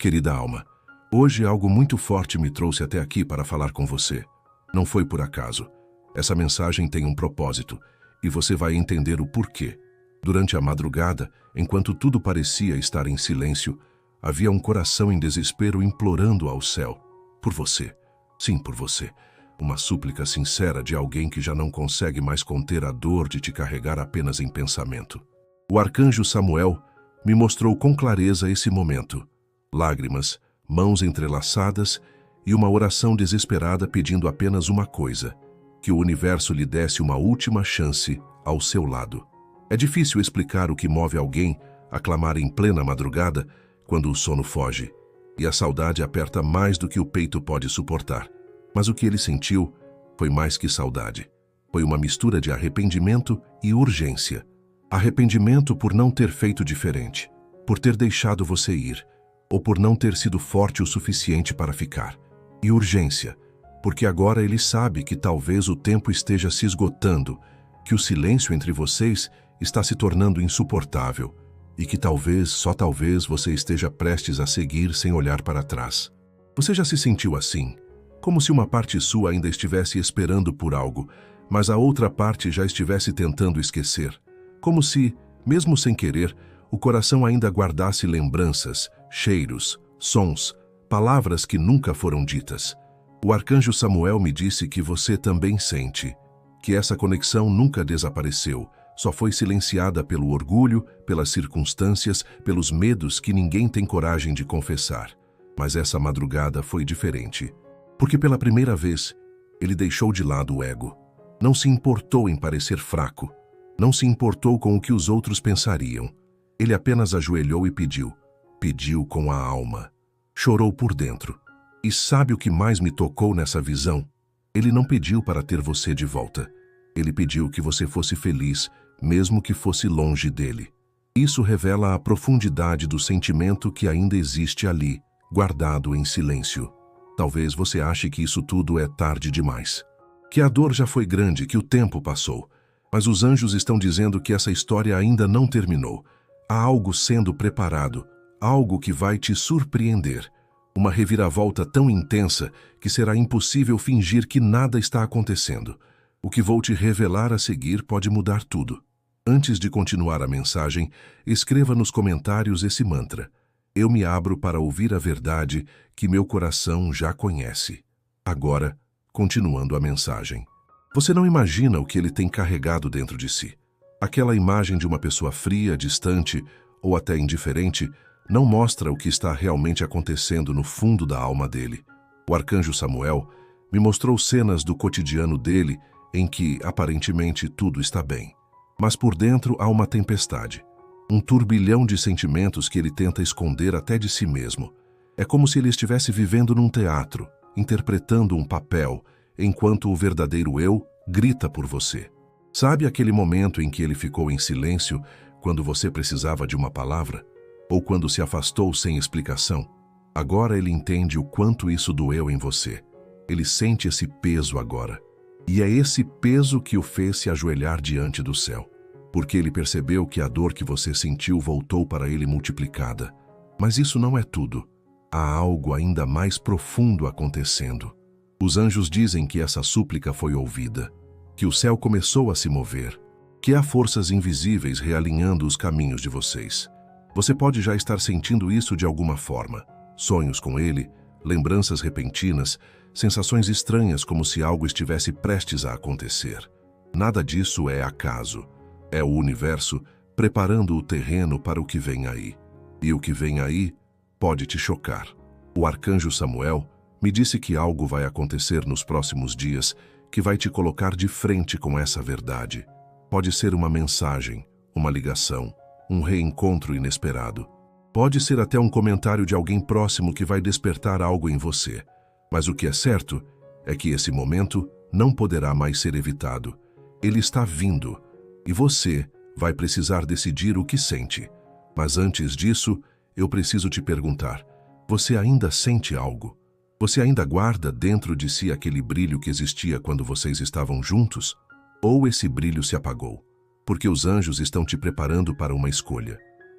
Querida alma, hoje algo muito forte me trouxe até aqui para falar com você. Não foi por acaso. Essa mensagem tem um propósito, e você vai entender o porquê. Durante a madrugada, enquanto tudo parecia estar em silêncio, havia um coração em desespero implorando ao céu. Por você. Sim, por você. Uma súplica sincera de alguém que já não consegue mais conter a dor de te carregar apenas em pensamento. O arcanjo Samuel me mostrou com clareza esse momento. Lágrimas, mãos entrelaçadas e uma oração desesperada pedindo apenas uma coisa: que o universo lhe desse uma última chance ao seu lado. É difícil explicar o que move alguém a clamar em plena madrugada quando o sono foge e a saudade aperta mais do que o peito pode suportar. Mas o que ele sentiu foi mais que saudade. Foi uma mistura de arrependimento e urgência. Arrependimento por não ter feito diferente, por ter deixado você ir, ou por não ter sido forte o suficiente para ficar. E urgência, porque agora ele sabe que talvez o tempo esteja se esgotando, que o silêncio entre vocês está se tornando insuportável e que talvez, só talvez, você esteja prestes a seguir sem olhar para trás. Você já se sentiu assim? Como se uma parte sua ainda estivesse esperando por algo, mas a outra parte já estivesse tentando esquecer. Como se, mesmo sem querer, o coração ainda guardasse lembranças, cheiros, sons, palavras que nunca foram ditas. O arcanjo Samuel me disse que você também sente, que essa conexão nunca desapareceu, só foi silenciada pelo orgulho, pelas circunstâncias, pelos medos que ninguém tem coragem de confessar. Mas essa madrugada foi diferente. Porque pela primeira vez, ele deixou de lado o ego. Não se importou em parecer fraco. Não se importou com o que os outros pensariam. Ele apenas ajoelhou e pediu. Pediu com a alma. Chorou por dentro. E sabe o que mais me tocou nessa visão? Ele não pediu para ter você de volta. Ele pediu que você fosse feliz, mesmo que fosse longe dele. Isso revela a profundidade do sentimento que ainda existe ali, guardado em silêncio. Talvez você ache que isso tudo é tarde demais. Que a dor já foi grande, que o tempo passou. Mas os anjos estão dizendo que essa história ainda não terminou. Há algo sendo preparado, algo que vai te surpreender. Uma reviravolta tão intensa que será impossível fingir que nada está acontecendo. O que vou te revelar a seguir pode mudar tudo. Antes de continuar a mensagem, escreva nos comentários esse mantra. Eu me abro para ouvir a verdade que meu coração já conhece. Agora, continuando a mensagem. Você não imagina o que ele tem carregado dentro de si. Aquela imagem de uma pessoa fria, distante ou até indiferente não mostra o que está realmente acontecendo no fundo da alma dele. O arcanjo Samuel me mostrou cenas do cotidiano dele em que, aparentemente, tudo está bem. Mas por dentro há uma tempestade. Um turbilhão de sentimentos que ele tenta esconder até de si mesmo. É como se ele estivesse vivendo num teatro, interpretando um papel, enquanto o verdadeiro eu grita por você. Sabe aquele momento em que ele ficou em silêncio quando você precisava de uma palavra? Ou quando se afastou sem explicação? Agora ele entende o quanto isso doeu em você. Ele sente esse peso agora. E é esse peso que o fez se ajoelhar diante do céu. Porque ele percebeu que a dor que você sentiu voltou para ele multiplicada. Mas isso não é tudo. Há algo ainda mais profundo acontecendo. Os anjos dizem que essa súplica foi ouvida, que o céu começou a se mover, que há forças invisíveis realinhando os caminhos de vocês. Você pode já estar sentindo isso de alguma forma. Sonhos com ele, lembranças repentinas, sensações estranhas como se algo estivesse prestes a acontecer. Nada disso é acaso. É o universo preparando o terreno para o que vem aí. E o que vem aí pode te chocar. O arcanjo Samuel me disse que algo vai acontecer nos próximos dias que vai te colocar de frente com essa verdade. Pode ser uma mensagem, uma ligação, um reencontro inesperado. Pode ser até um comentário de alguém próximo que vai despertar algo em você. Mas o que é certo é que esse momento não poderá mais ser evitado. Ele está vindo. E você vai precisar decidir o que sente. Mas antes disso, eu preciso te perguntar, você ainda sente algo? Você ainda guarda dentro de si aquele brilho que existia quando vocês estavam juntos? Ou esse brilho se apagou? Porque os anjos estão te preparando para uma escolha.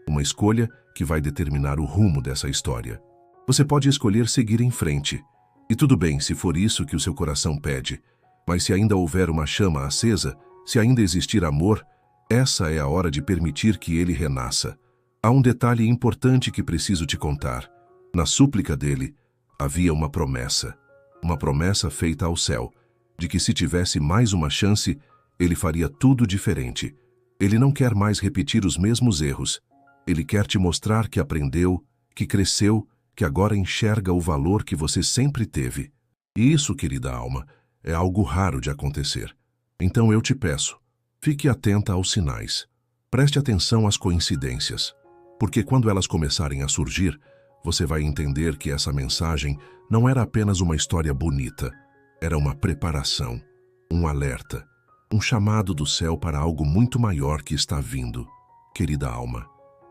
Uma escolha que vai determinar o rumo dessa história. Você pode escolher seguir em frente. E tudo bem se for isso que o seu coração pede. Mas se ainda houver uma chama acesa, se ainda existir amor, essa é a hora de permitir que ele renasça. Há um detalhe importante que preciso te contar. Na súplica dele, havia uma promessa feita ao céu, de que se tivesse mais uma chance, ele faria tudo diferente. Ele não quer mais repetir os mesmos erros. Ele quer te mostrar que aprendeu, que cresceu, que agora enxerga o valor que você sempre teve. E isso, querida alma, é algo raro de acontecer. Então eu te peço, fique atenta aos sinais. Preste atenção às coincidências, porque quando elas começarem a surgir, você vai entender que essa mensagem não era apenas uma história bonita, era uma preparação, um alerta, um chamado do céu para algo muito maior que está vindo. Querida alma,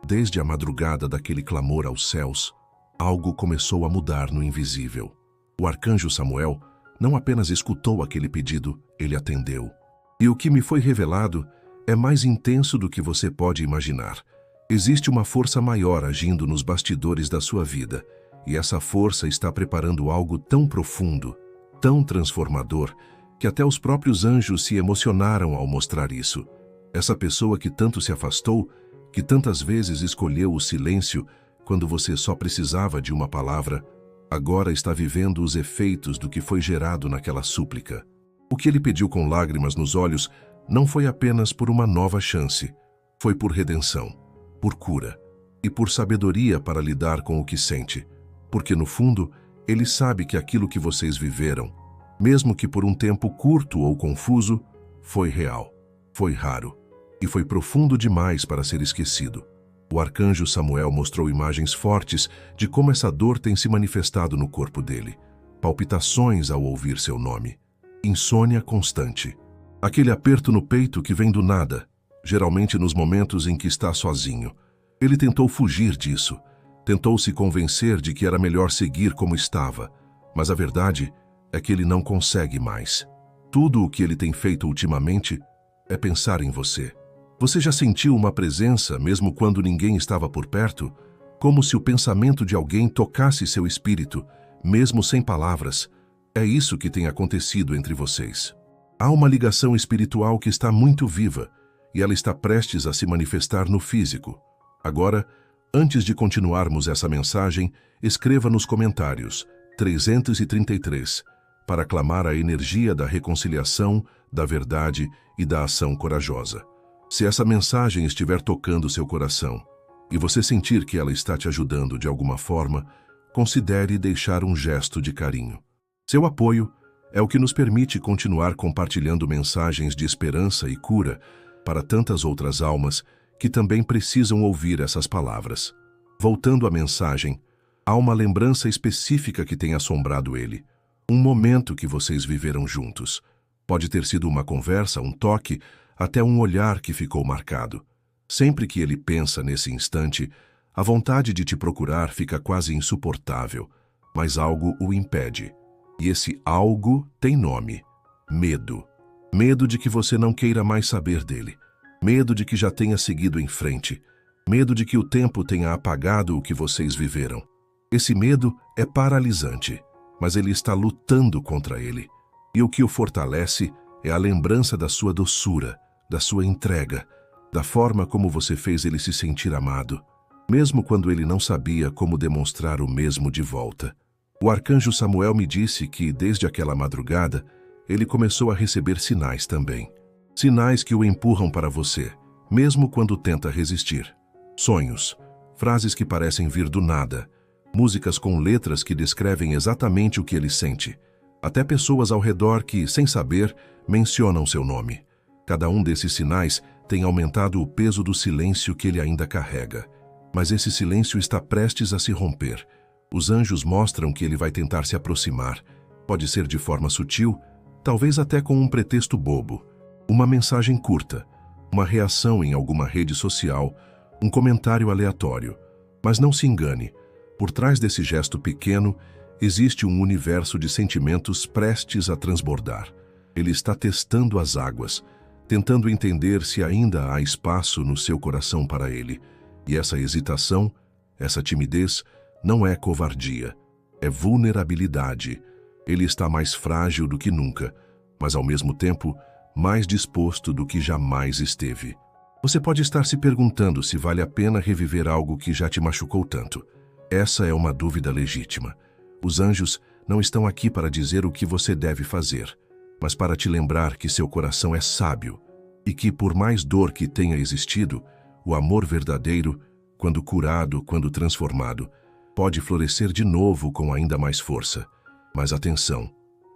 desde a madrugada daquele clamor aos céus, algo começou a mudar no invisível. O arcanjo Samuel não apenas escutou aquele pedido, ele atendeu. E o que me foi revelado é mais intenso do que você pode imaginar. Existe uma força maior agindo nos bastidores da sua vida, e essa força está preparando algo tão profundo, tão transformador, que até os próprios anjos se emocionaram ao mostrar isso. Essa pessoa que tanto se afastou, que tantas vezes escolheu o silêncio quando você só precisava de uma palavra, agora está vivendo os efeitos do que foi gerado naquela súplica. O que ele pediu com lágrimas nos olhos não foi apenas por uma nova chance, foi por redenção, por cura e por sabedoria para lidar com o que sente, porque no fundo ele sabe que aquilo que vocês viveram, mesmo que por um tempo curto ou confuso, foi real, foi raro e foi profundo demais para ser esquecido. O arcanjo Samuel mostrou imagens fortes de como essa dor tem se manifestado no corpo dele. Palpitações ao ouvir seu nome. Insônia constante. Aquele aperto no peito que vem do nada, geralmente nos momentos em que está sozinho. Ele tentou fugir disso. Tentou se convencer de que era melhor seguir como estava. Mas a verdade é que ele não consegue mais. Tudo o que ele tem feito ultimamente é pensar em você. Você já sentiu uma presença, mesmo quando ninguém estava por perto? Como se o pensamento de alguém tocasse seu espírito, mesmo sem palavras. É isso que tem acontecido entre vocês. Há uma ligação espiritual que está muito viva, e ela está prestes a se manifestar no físico. Agora, antes de continuarmos essa mensagem, escreva nos comentários 333, para clamar a energia da reconciliação, da verdade e da ação corajosa. Se essa mensagem estiver tocando seu coração e você sentir que ela está te ajudando de alguma forma, considere deixar um gesto de carinho. Seu apoio é o que nos permite continuar compartilhando mensagens de esperança e cura para tantas outras almas que também precisam ouvir essas palavras. Voltando à mensagem, há uma lembrança específica que tem assombrado ele. Um momento que vocês viveram juntos. Pode ter sido uma conversa, um toque, até um olhar que ficou marcado. Sempre que ele pensa nesse instante, a vontade de te procurar fica quase insuportável, mas algo o impede. E esse algo tem nome: medo. Medo de que você não queira mais saber dele. Medo de que já tenha seguido em frente. Medo de que o tempo tenha apagado o que vocês viveram. Esse medo é paralisante, mas ele está lutando contra ele. E o que o fortalece é a lembrança da sua doçura, da sua entrega, da forma como você fez ele se sentir amado, mesmo quando ele não sabia como demonstrar o mesmo de volta. O arcanjo Samuel me disse que, desde aquela madrugada, ele começou a receber sinais também. Sinais que o empurram para você, mesmo quando tenta resistir. Sonhos, frases que parecem vir do nada, músicas com letras que descrevem exatamente o que ele sente, até pessoas ao redor que, sem saber, mencionam seu nome. Cada um desses sinais tem aumentado o peso do silêncio que ele ainda carrega. Mas esse silêncio está prestes a se romper. Os anjos mostram que ele vai tentar se aproximar. Pode ser de forma sutil, talvez até com um pretexto bobo. Uma mensagem curta, uma reação em alguma rede social, um comentário aleatório. Mas não se engane, por trás desse gesto pequeno, existe um universo de sentimentos prestes a transbordar. Ele está testando as águas, tentando entender se ainda há espaço no seu coração para ele. E essa hesitação, essa timidez, não é covardia, é vulnerabilidade. Ele está mais frágil do que nunca, mas ao mesmo tempo mais disposto do que jamais esteve. Você pode estar se perguntando se vale a pena reviver algo que já te machucou tanto. Essa é uma dúvida legítima. Os anjos não estão aqui para dizer o que você deve fazer, mas para te lembrar que seu coração é sábio e que, por mais dor que tenha existido, o amor verdadeiro, quando curado, quando transformado, pode florescer de novo com ainda mais força. Mas atenção,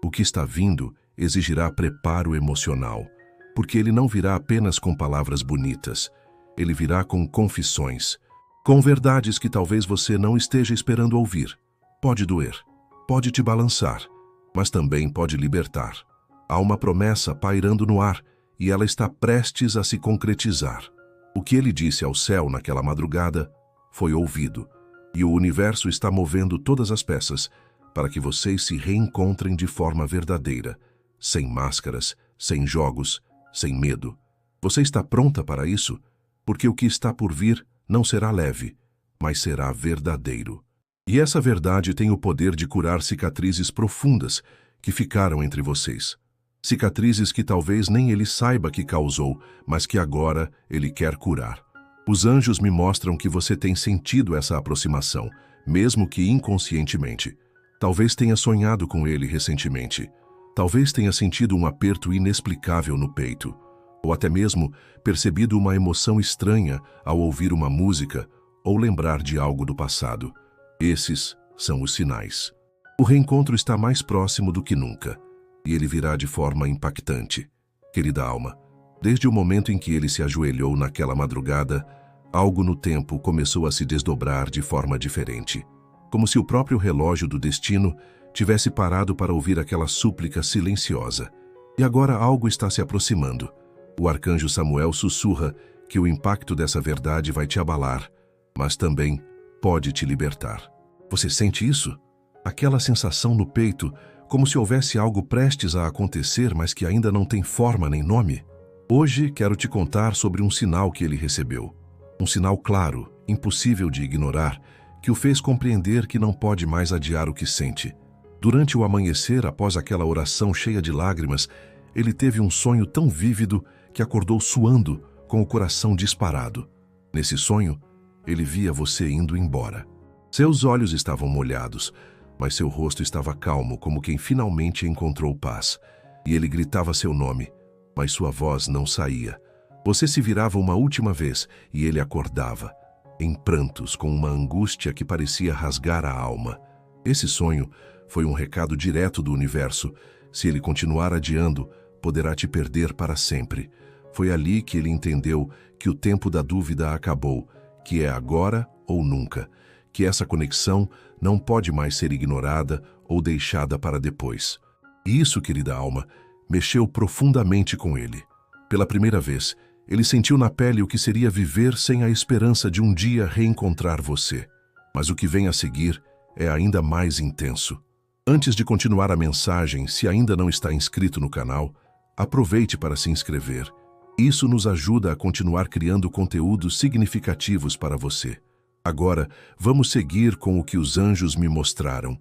o que está vindo exigirá preparo emocional, porque ele não virá apenas com palavras bonitas, ele virá com confissões, com verdades que talvez você não esteja esperando ouvir. Pode doer, pode te balançar, mas também pode libertar. Há uma promessa pairando no ar e ela está prestes a se concretizar. O que ele disse ao céu naquela madrugada foi ouvido, e o universo está movendo todas as peças para que vocês se reencontrem de forma verdadeira, sem máscaras, sem jogos, sem medo. Você está pronta para isso? Porque o que está por vir não será leve, mas será verdadeiro. E essa verdade tem o poder de curar cicatrizes profundas que ficaram entre vocês. Cicatrizes que talvez nem ele saiba que causou, mas que agora ele quer curar. Os anjos me mostram que você tem sentido essa aproximação, mesmo que inconscientemente. Talvez tenha sonhado com ele recentemente. Talvez tenha sentido um aperto inexplicável no peito, ou até mesmo percebido uma emoção estranha ao ouvir uma música ou lembrar de algo do passado. Esses são os sinais. O reencontro está mais próximo do que nunca, e ele virá de forma impactante. Querida alma, desde o momento em que ele se ajoelhou naquela madrugada, algo no tempo começou a se desdobrar de forma diferente, como se o próprio relógio do destino tivesse parado para ouvir aquela súplica silenciosa. E agora algo está se aproximando. O arcanjo Samuel sussurra que o impacto dessa verdade vai te abalar, mas também pode te libertar. Você sente isso? Aquela sensação no peito, como se houvesse algo prestes a acontecer, mas que ainda não tem forma nem nome? Hoje quero te contar sobre um sinal que ele recebeu. Um sinal claro, impossível de ignorar, que o fez compreender que não pode mais adiar o que sente. Durante o amanhecer, após aquela oração cheia de lágrimas, ele teve um sonho tão vívido que acordou suando, com o coração disparado. Nesse sonho, ele via você indo embora. Seus olhos estavam molhados, mas seu rosto estava calmo, como quem finalmente encontrou paz. E ele gritava seu nome, mas sua voz não saía. Você se virava uma última vez e ele acordava, em prantos, com uma angústia que parecia rasgar a alma. Esse sonho foi um recado direto do universo. Se ele continuar adiando, poderá te perder para sempre. Foi ali que ele entendeu que o tempo da dúvida acabou, que é agora ou nunca, que essa conexão não pode mais ser ignorada ou deixada para depois. E isso, querida alma, mexeu profundamente com ele. Pela primeira vez, ele sentiu na pele o que seria viver sem a esperança de um dia reencontrar você. Mas o que vem a seguir é ainda mais intenso. Antes de continuar a mensagem, se ainda não está inscrito no canal, aproveite para se inscrever. Isso nos ajuda a continuar criando conteúdos significativos para você. Agora, vamos seguir com o que os anjos me mostraram.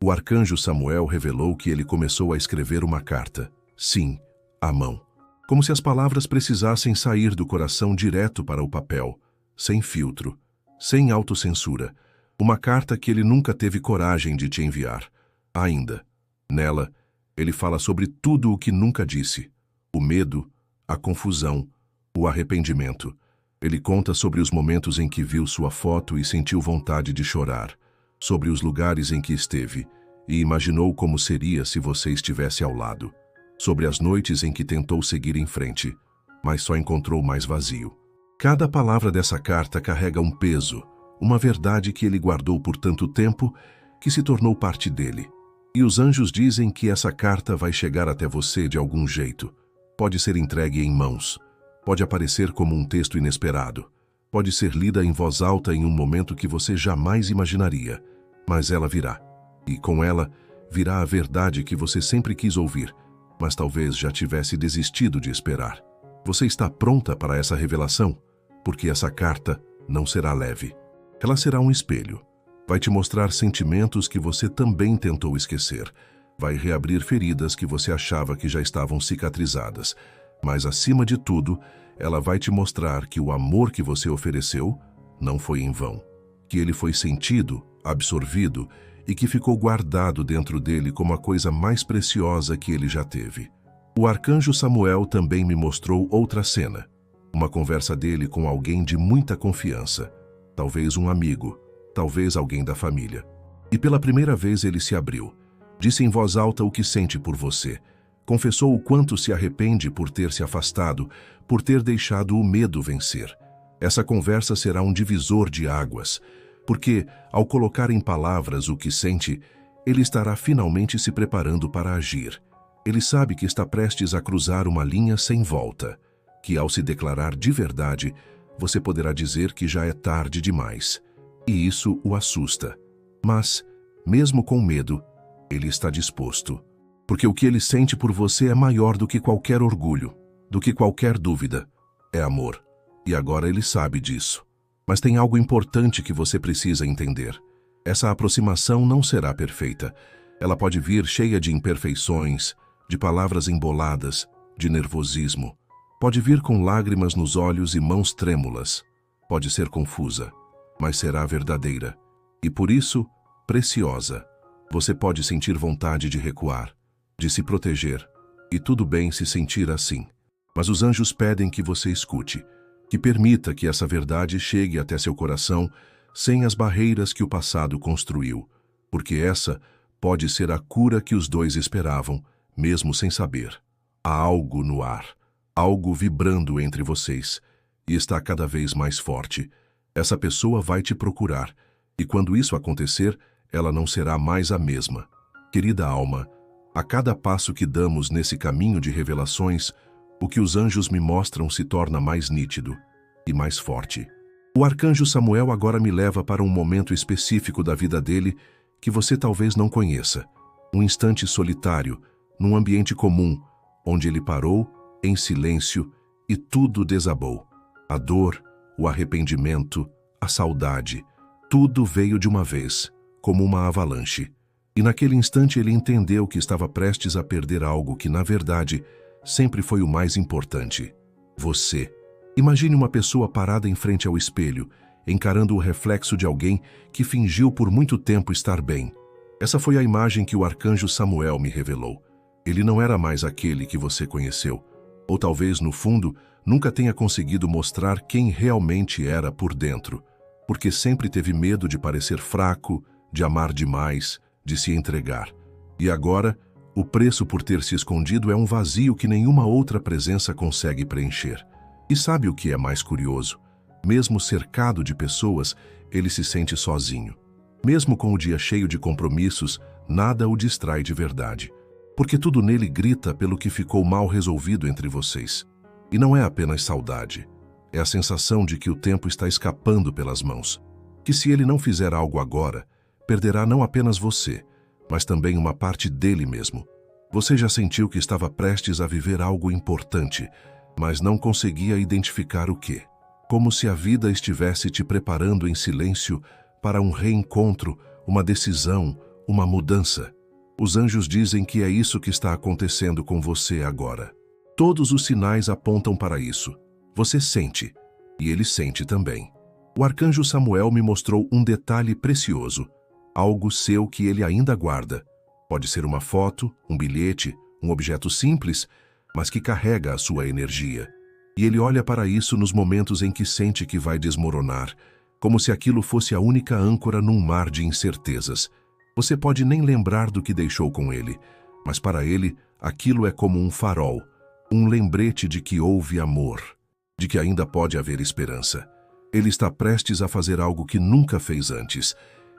O arcanjo Samuel revelou que ele começou a escrever uma carta. Sim, à mão. Como se as palavras precisassem sair do coração direto para o papel, sem filtro, sem autocensura. Uma carta que ele nunca teve coragem de te enviar. Ainda. Nela, ele fala sobre tudo o que nunca disse. O medo, a confusão, o arrependimento. Ele conta sobre os momentos em que viu sua foto e sentiu vontade de chorar, sobre os lugares em que esteve e imaginou como seria se você estivesse ao lado, sobre as noites em que tentou seguir em frente, mas só encontrou mais vazio. Cada palavra dessa carta carrega um peso, uma verdade que ele guardou por tanto tempo que se tornou parte dele. E os anjos dizem que essa carta vai chegar até você de algum jeito. Pode ser entregue em mãos. Pode aparecer como um texto inesperado. Pode ser lida em voz alta em um momento que você jamais imaginaria. Mas ela virá. E com ela, virá a verdade que você sempre quis ouvir, mas talvez já tivesse desistido de esperar. Você está pronta para essa revelação? Porque essa carta não será leve. Ela será um espelho. Vai te mostrar sentimentos que você também tentou esquecer. Vai reabrir feridas que você achava que já estavam cicatrizadas. Mas, acima de tudo, ela vai te mostrar que o amor que você ofereceu não foi em vão. Que ele foi sentido, absorvido e que ficou guardado dentro dele como a coisa mais preciosa que ele já teve. O arcanjo Samuel também me mostrou outra cena. Uma conversa dele com alguém de muita confiança. Talvez um amigo, talvez alguém da família. E pela primeira vez ele se abriu. Disse em voz alta o que sente por você. Confessou o quanto se arrepende por ter se afastado, por ter deixado o medo vencer. Essa conversa será um divisor de águas, porque, ao colocar em palavras o que sente, ele estará finalmente se preparando para agir. Ele sabe que está prestes a cruzar uma linha sem volta, que ao se declarar de verdade, você poderá dizer que já é tarde demais. E isso o assusta. Mas, mesmo com medo, ele está disposto. Porque o que ele sente por você é maior do que qualquer orgulho, do que qualquer dúvida. É amor. E agora ele sabe disso. Mas tem algo importante que você precisa entender. Essa aproximação não será perfeita. Ela pode vir cheia de imperfeições, de palavras emboladas, de nervosismo. Pode vir com lágrimas nos olhos e mãos trêmulas. Pode ser confusa, mas será verdadeira. E por isso, preciosa. Você pode sentir vontade de recuar, de se proteger. E tudo bem se sentir assim. Mas os anjos pedem que você escute, que permita que essa verdade chegue até seu coração sem as barreiras que o passado construiu, porque essa pode ser a cura que os dois esperavam, mesmo sem saber. Há algo no ar, algo vibrando entre vocês, e está cada vez mais forte. Essa pessoa vai te procurar, e quando isso acontecer, ela não será mais a mesma. Querida alma, a cada passo que damos nesse caminho de revelações, o que os anjos me mostram se torna mais nítido e mais forte. O arcanjo Samuel agora me leva para um momento específico da vida dele que você talvez não conheça. Um instante solitário, num ambiente comum, onde ele parou, em silêncio, e tudo desabou. A dor, o arrependimento, a saudade, tudo veio de uma vez, como uma avalanche. E naquele instante ele entendeu que estava prestes a perder algo que, na verdade, sempre foi o mais importante. Você. Imagine uma pessoa parada em frente ao espelho, encarando o reflexo de alguém que fingiu por muito tempo estar bem. Essa foi a imagem que o arcanjo Samuel me revelou. Ele não era mais aquele que você conheceu. Ou talvez, no fundo, nunca tenha conseguido mostrar quem realmente era por dentro, porque sempre teve medo de parecer fraco, de amar demais, de se entregar. E agora, o preço por ter se escondido é um vazio que nenhuma outra presença consegue preencher. E sabe o que é mais curioso? Mesmo cercado de pessoas, ele se sente sozinho. Mesmo com o dia cheio de compromissos, nada o distrai de verdade. Porque tudo nele grita pelo que ficou mal resolvido entre vocês. E não é apenas saudade. É a sensação de que o tempo está escapando pelas mãos. Que se ele não fizer algo agora, perderá não apenas você, mas também uma parte dele mesmo. Você já sentiu que estava prestes a viver algo importante, mas não conseguia identificar o quê? Como se a vida estivesse te preparando em silêncio para um reencontro, uma decisão, uma mudança. Os anjos dizem que é isso que está acontecendo com você agora. Todos os sinais apontam para isso. Você sente, e ele sente também. O arcanjo Samuel me mostrou um detalhe precioso, algo seu que ele ainda guarda. Pode ser uma foto, um bilhete, um objeto simples, mas que carrega a sua energia. E ele olha para isso nos momentos em que sente que vai desmoronar, como se aquilo fosse a única âncora num mar de incertezas. Você pode nem lembrar do que deixou com ele, mas para ele, aquilo é como um farol, um lembrete de que houve amor, de que ainda pode haver esperança. Ele está prestes a fazer algo que nunca fez antes,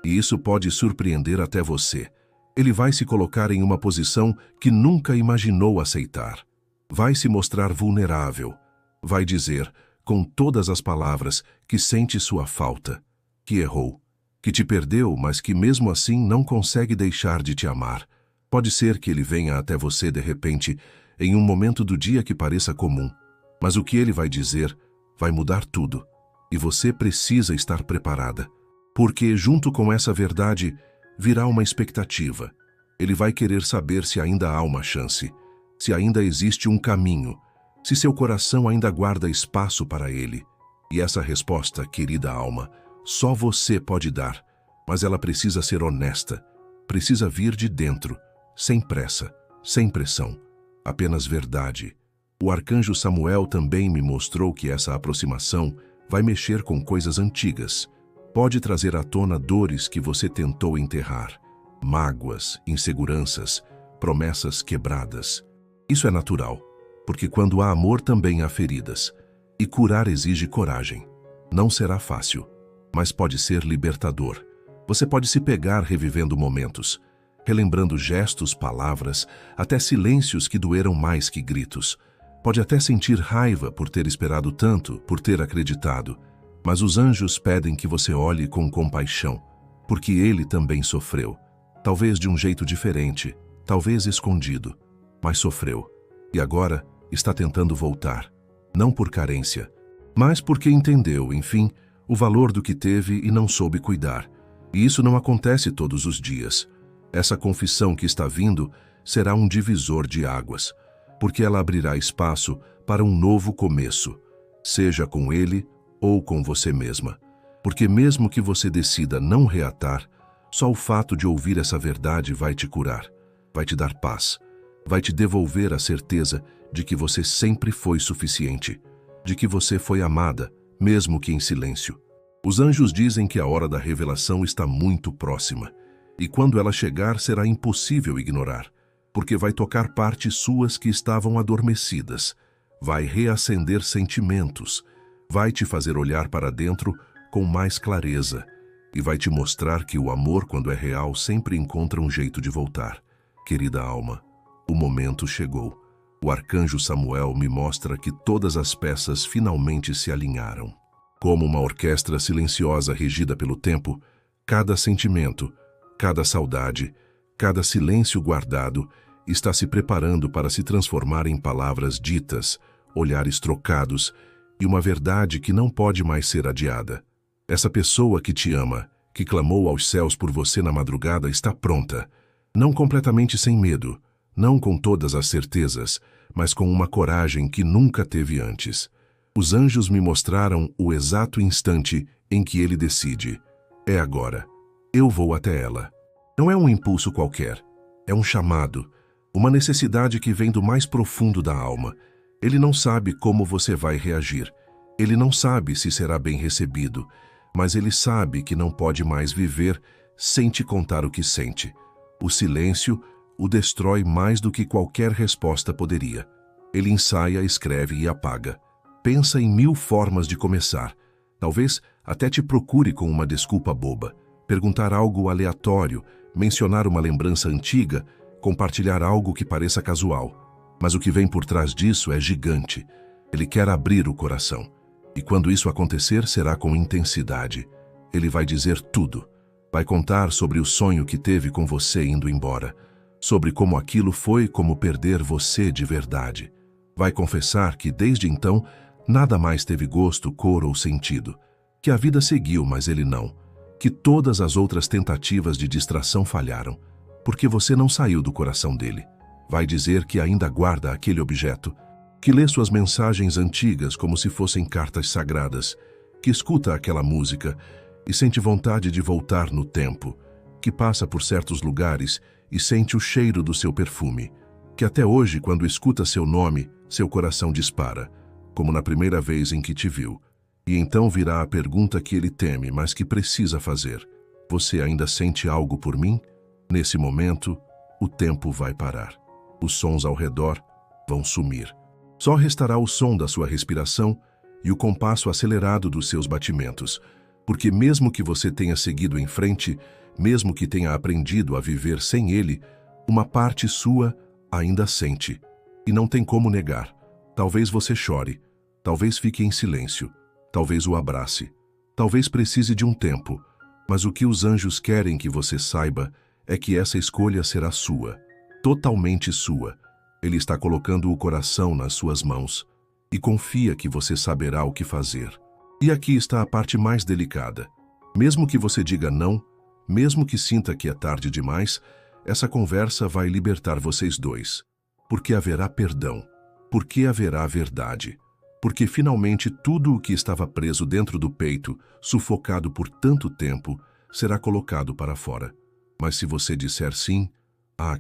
e isso pode surpreender até você. Ele vai se colocar em uma posição que nunca imaginou aceitar. Vai se mostrar vulnerável. Vai dizer, com todas as palavras, que sente sua falta, que errou, que te perdeu, mas que mesmo assim não consegue deixar de te amar. Pode ser que ele venha até você de repente, em um momento do dia que pareça comum, mas o que ele vai dizer vai mudar tudo, e você precisa estar preparada. Porque, junto com essa verdade, virá uma expectativa. Ele vai querer saber se ainda há uma chance, se ainda existe um caminho, se seu coração ainda guarda espaço para ele. E essa resposta, querida alma, só você pode dar, mas ela precisa ser honesta, precisa vir de dentro, sem pressa, sem pressão, apenas verdade. O arcanjo Samuel também me mostrou que essa aproximação vai mexer com coisas antigas. Pode trazer à tona dores que você tentou enterrar, mágoas, inseguranças, promessas quebradas. Isso é natural, porque quando há amor também há feridas. E curar exige coragem. Não será fácil, mas pode ser libertador. Você pode se pegar revivendo momentos, relembrando gestos, palavras, até silêncios que doeram mais que gritos. Pode até sentir raiva por ter esperado tanto, por ter acreditado. Mas os anjos pedem que você olhe com compaixão, porque ele também sofreu. Talvez de um jeito diferente, talvez escondido, mas sofreu. E agora está tentando voltar. Não por carência, mas porque entendeu, enfim, o valor do que teve e não soube cuidar. E isso não acontece todos os dias. Essa confissão que está vindo será um divisor de águas, porque ela abrirá espaço para um novo começo, seja com ele ou com você mesma. Porque mesmo que você decida não reatar, só o fato de ouvir essa verdade vai te curar, vai te dar paz, vai te devolver a certeza de que você sempre foi suficiente, de que você foi amada, mesmo que em silêncio. Os anjos dizem que a hora da revelação está muito próxima, e quando ela chegar será impossível ignorar, porque vai tocar partes suas que estavam adormecidas, vai reacender sentimentos, vai te fazer olhar para dentro com mais clareza e vai te mostrar que o amor, quando é real, sempre encontra um jeito de voltar. Querida alma, o momento chegou. O arcanjo Samuel me mostra que todas as peças finalmente se alinharam. Como uma orquestra silenciosa regida pelo tempo, cada sentimento, cada saudade, cada silêncio guardado está se preparando para se transformar em palavras ditas, olhares trocados e uma verdade que não pode mais ser adiada. Essa pessoa que te ama, que clamou aos céus por você na madrugada, está pronta, não completamente sem medo, não com todas as certezas, mas com uma coragem que nunca teve antes. Os anjos me mostraram o exato instante em que ele decide. É agora. Eu vou até ela. Não é um impulso qualquer. É um chamado, uma necessidade que vem do mais profundo da alma. Ele não sabe como você vai reagir. Ele não sabe se será bem recebido, mas ele sabe que não pode mais viver sem te contar o que sente. O silêncio o destrói mais do que qualquer resposta poderia. Ele ensaia, escreve e apaga. Pensa em 1000 formas de começar. Talvez até te procure com uma desculpa boba. Perguntar algo aleatório, mencionar uma lembrança antiga, compartilhar algo que pareça casual. Mas o que vem por trás disso é gigante. Ele quer abrir o coração. E quando isso acontecer, será com intensidade. Ele vai dizer tudo. Vai contar sobre o sonho que teve com você indo embora. Sobre como aquilo foi como perder você de verdade. Vai confessar que, desde então, nada mais teve gosto, cor ou sentido. Que a vida seguiu, mas ele não. Que todas as outras tentativas de distração falharam, porque você não saiu do coração dele. Vai dizer que ainda guarda aquele objeto, que lê suas mensagens antigas como se fossem cartas sagradas, que escuta aquela música e sente vontade de voltar no tempo, que passa por certos lugares e sente o cheiro do seu perfume, que até hoje, quando escuta seu nome, seu coração dispara, como na primeira vez em que te viu. E então virá a pergunta que ele teme, mas que precisa fazer. Você ainda sente algo por mim? Nesse momento, o tempo vai parar. Os sons ao redor vão sumir. Só restará o som da sua respiração e o compasso acelerado dos seus batimentos, porque mesmo que você tenha seguido em frente, mesmo que tenha aprendido a viver sem ele, uma parte sua ainda sente, e não tem como negar. Talvez você chore, talvez fique em silêncio, talvez o abrace, talvez precise de um tempo, mas o que os anjos querem que você saiba é que essa escolha será sua, totalmente sua. Ele está colocando o coração nas suas mãos e confia que você saberá o que fazer. E aqui está a parte mais delicada. Mesmo que você diga não, mesmo que sinta que é tarde demais, essa conversa vai libertar vocês dois. Porque haverá perdão. Porque haverá verdade. Porque finalmente tudo o que estava preso dentro do peito, sufocado por tanto tempo, será colocado para fora. Mas se você disser sim,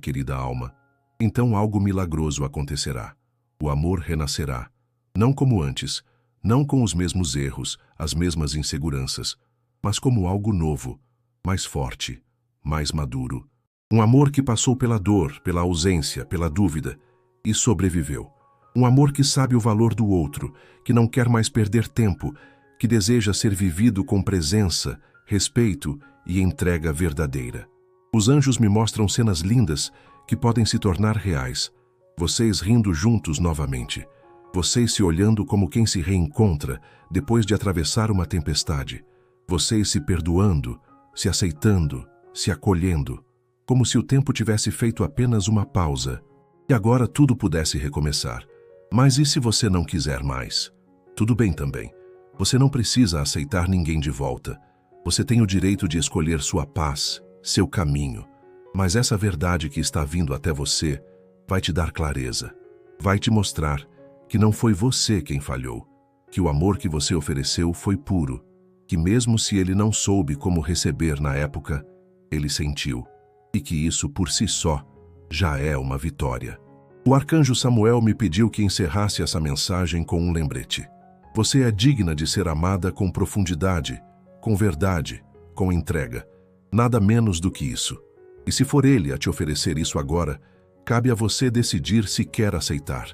querida alma, então algo milagroso acontecerá. O amor renascerá. Não como antes, não com os mesmos erros, as mesmas inseguranças, mas como algo novo, mais forte, mais maduro. Um amor que passou pela dor, pela ausência, pela dúvida e sobreviveu. Um amor que sabe o valor do outro, que não quer mais perder tempo, que deseja ser vivido com presença, respeito e entrega verdadeira. Os anjos me mostram cenas lindas que podem se tornar reais. Vocês rindo juntos novamente. Vocês se olhando como quem se reencontra depois de atravessar uma tempestade. Vocês se perdoando, se aceitando, se acolhendo, como se o tempo tivesse feito apenas uma pausa e agora tudo pudesse recomeçar. Mas e se você não quiser mais? Tudo bem também. Você não precisa aceitar ninguém de volta. Você tem o direito de escolher sua paz, seu caminho. Mas essa verdade que está vindo até você vai te dar clareza. Vai te mostrar que não foi você quem falhou, que o amor que você ofereceu foi puro, que mesmo se ele não soube como receber na época, ele sentiu, e que isso por si só já é uma vitória. O arcanjo Samuel me pediu que encerrasse essa mensagem com um lembrete. Você é digna de ser amada com profundidade, com verdade, com entrega. Nada menos do que isso. E se for ele a te oferecer isso agora, cabe a você decidir se quer aceitar.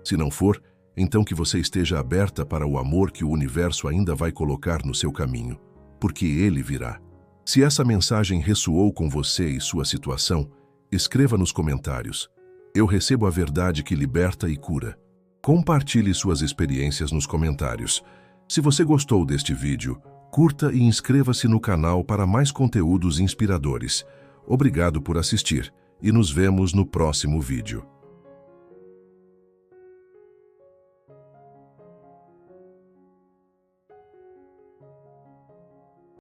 Se não for, então que você esteja aberta para o amor que o universo ainda vai colocar no seu caminho, porque ele virá. Se essa mensagem ressoou com você e sua situação, escreva nos comentários. Eu recebo a verdade que liberta e cura. Compartilhe suas experiências nos comentários. Se você gostou deste vídeo, curta e inscreva-se no canal para mais conteúdos inspiradores. Obrigado por assistir e nos vemos no próximo vídeo.